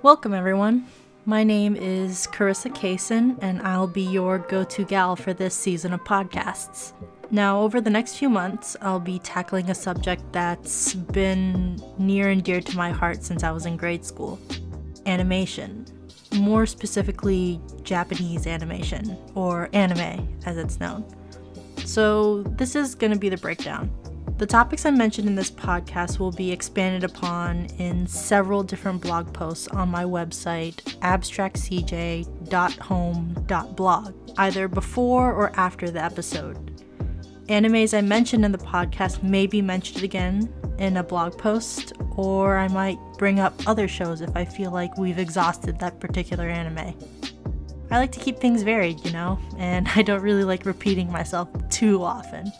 Welcome everyone. My name is Carissa Kaysen, and I'll be your go-to gal for this season of podcasts. Now, over the next few months, I'll be tackling a subject that's been near and dear to my heart since I was in grade school. Animation. More specifically, Japanese animation, or anime as it's known. So this is going to be the breakdown. The topics I mentioned in this podcast will be expanded upon in several different blog posts on my website, abstractcj.home.blog, either before or after the episode. Animes I mentioned in the podcast may be mentioned again in a blog post, or I might bring up other shows if I feel like we've exhausted that particular anime. I like to keep things varied, and I don't really like repeating myself too often.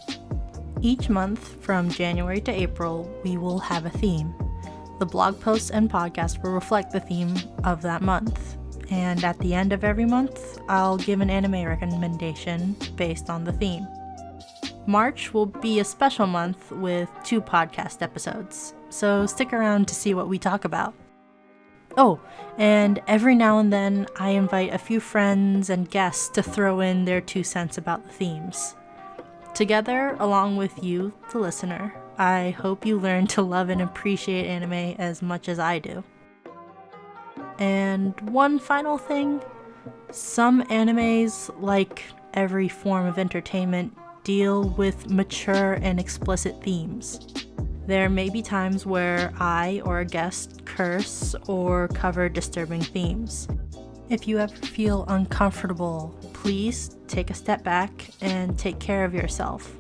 Each month, from January to April, we will have a theme. The blog posts and podcast will reflect the theme of that month. And at the end of every month, I'll give an anime recommendation based on the theme. March will be a special month with 2 podcast episodes, so stick around to see what we talk about. Oh, and every now and then, I invite a few friends and guests to throw in their 2 cents about the themes. Together, along with you, the listener, I hope you learn to love and appreciate anime as much as I do. And one final thing, some animes, like every form of entertainment, deal with mature and explicit themes. There may be times where I or a guest curse or cover disturbing themes. If you ever feel uncomfortable, please take a step back and take care of yourself.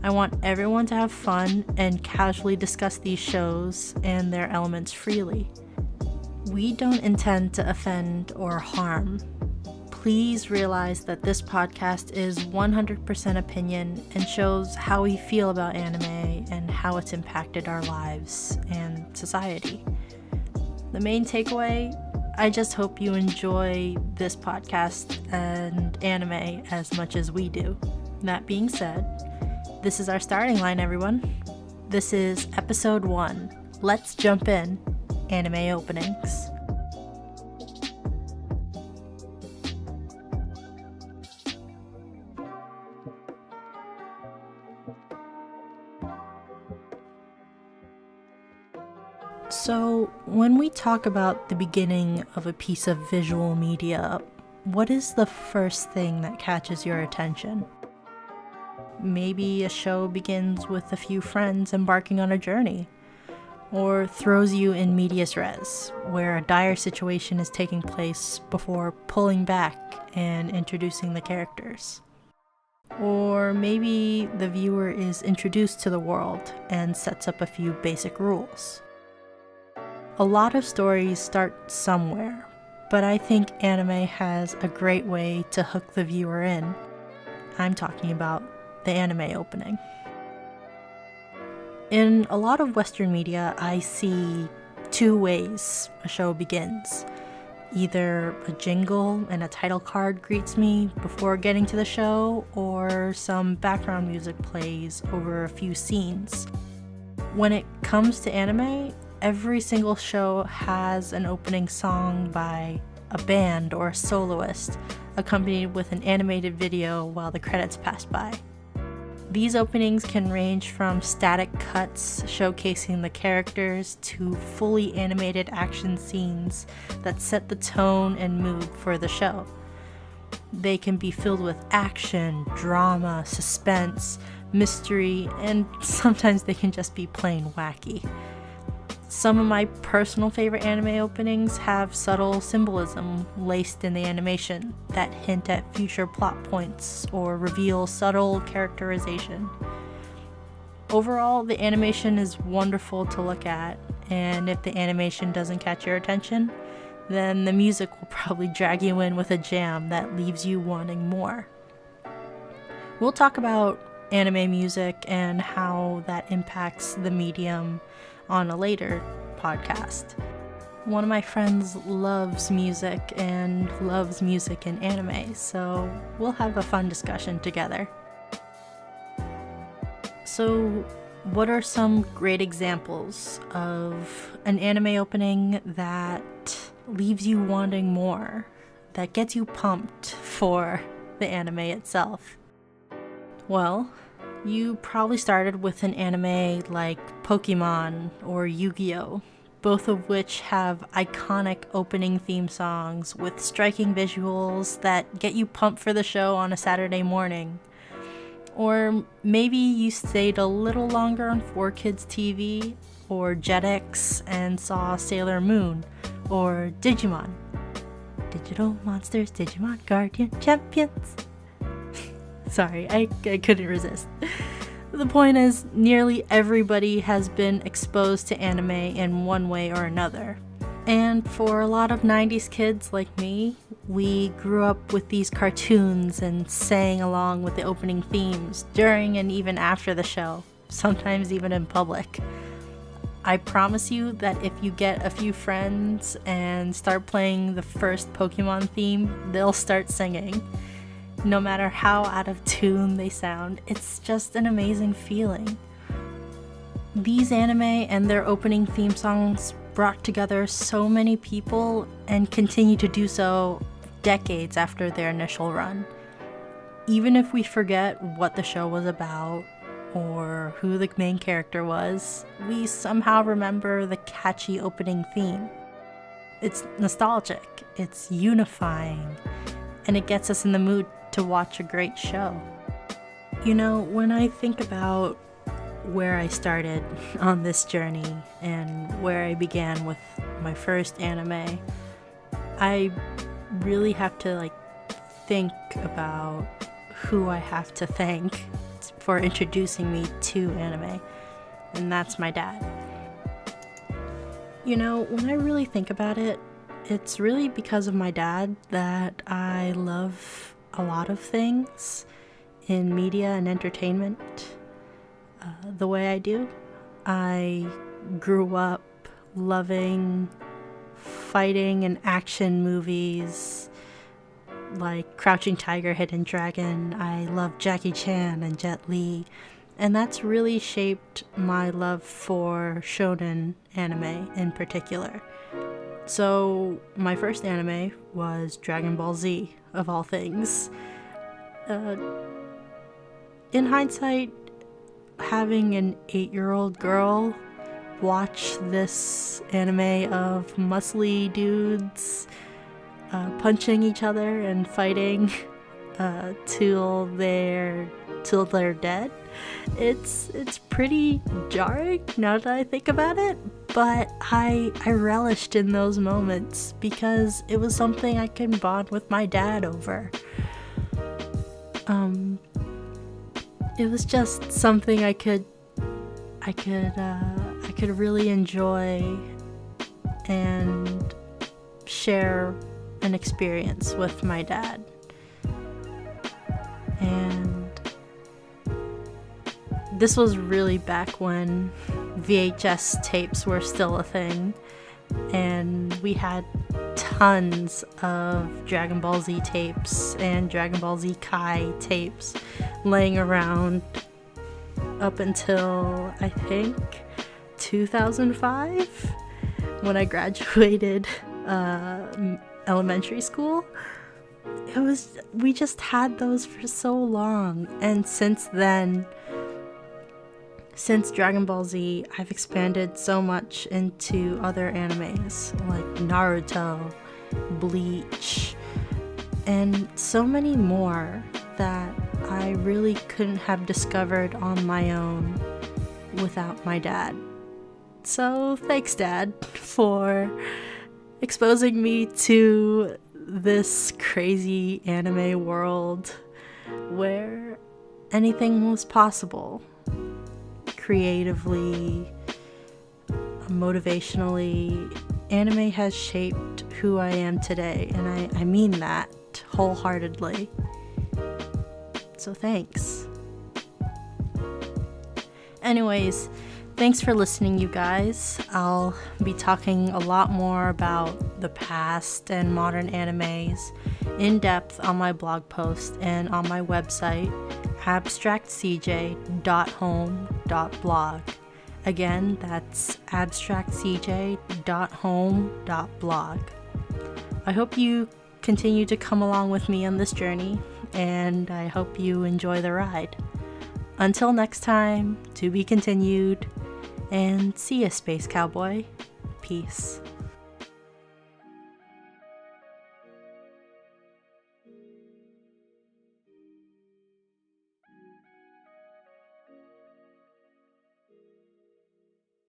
I want everyone to have fun and casually discuss these shows and their elements freely. We don't intend to offend or harm. Please realize that this podcast is 100% opinion and shows how we feel about anime and how it's impacted our lives and society. The main takeaway, I just hope you enjoy this podcast and anime as much as we do. That being said, this is our starting line, everyone. This is episode 1. Let's jump in. Anime openings. So, when we talk about the beginning of a piece of visual media, what is the first thing that catches your attention? Maybe a show begins with a few friends embarking on a journey, or throws you in medias res, where a dire situation is taking place before pulling back and introducing the characters. Or maybe the viewer is introduced to the world and sets up a few basic rules. A lot of stories start somewhere, but I think anime has a great way to hook the viewer in. I'm talking about the anime opening. In a lot of Western media, I see 2 ways a show begins. Either a jingle and a title card greets me before getting to the show, or some background music plays over a few scenes. When it comes to anime, every single show has an opening song by a band or a soloist, accompanied with an animated video while the credits pass by. These openings can range from static cuts showcasing the characters to fully animated action scenes that set the tone and mood for the show. They can be filled with action, drama, suspense, mystery, and sometimes they can just be plain wacky. Some of my personal favorite anime openings have subtle symbolism laced in the animation that hint at future plot points or reveal subtle characterization. Overall, the animation is wonderful to look at, and if the animation doesn't catch your attention, then the music will probably drag you in with a jam that leaves you wanting more. We'll talk about anime music and how that impacts the medium on a later podcast. One of my friends loves music and loves music in anime, so we'll have a fun discussion together. So, what are some great examples of an anime opening that leaves you wanting more, that gets you pumped for the anime itself? Well, you probably started with an anime like Pokemon or Yu-Gi-Oh!, both of which have iconic opening theme songs with striking visuals that get you pumped for the show on a Saturday morning. Or maybe you stayed a little longer on 4Kids TV or Jetix and saw Sailor Moon or Digimon. Digital Monsters, Digimon Guardian Champions. Sorry, I couldn't resist. The point is, nearly everybody has been exposed to anime in one way or another. And for a lot of 90s kids like me, we grew up with these cartoons and sang along with the opening themes during and even after the show, sometimes even in public. I promise you that if you get a few friends and start playing the first Pokemon theme, they'll start singing. No matter how out of tune they sound, it's just an amazing feeling. These anime and their opening theme songs brought together so many people and continue to do so decades after their initial run. Even if we forget what the show was about or who the main character was, we somehow remember the catchy opening theme. It's nostalgic, it's unifying, and it gets us in the mood to watch a great show. You know, when I think about where I started on this journey and where I began with my first anime, I really have to think about who I have to thank for introducing me to anime, and that's my dad. You know, when I really think about it, it's really because of my dad that I love a lot of things in media and entertainment the way I do. I grew up loving fighting and action movies like Crouching Tiger, Hidden Dragon. I love Jackie Chan and Jet Li, and that's really shaped my love for shonen anime in particular. So my first anime was Dragon Ball Z, of all things. In hindsight, having an 8-year-old girl watch this anime of muscly dudes punching each other and fighting till they're dead, it's pretty jarring now that I think about it. But I relished in those moments because it was something I could bond with my dad over. It was just something I could really enjoy and share an experience with my dad. And this was really back when VHS tapes were still a thing, and we had tons of Dragon Ball Z tapes and Dragon Ball Z Kai tapes laying around up until I think 2005 when I graduated elementary school. We just had those for so long, and since then, since Dragon Ball Z, I've expanded so much into other animes like Naruto, Bleach, and so many more that I really couldn't have discovered on my own without my dad. So thanks, Dad, for exposing me to this crazy anime world where anything was possible. Creatively, motivationally, anime has shaped who I am today, and I mean that wholeheartedly. So thanks. Anyways, thanks for listening, you guys. I'll be talking a lot more about the past and modern animes in depth on my blog post and on my website, abstractcj.home.blog. Again, that's abstractcj.home.blog. I hope you continue to come along with me on this journey, and I hope you enjoy the ride. Until next time, to be continued, and see ya, Space Cowboy. Peace.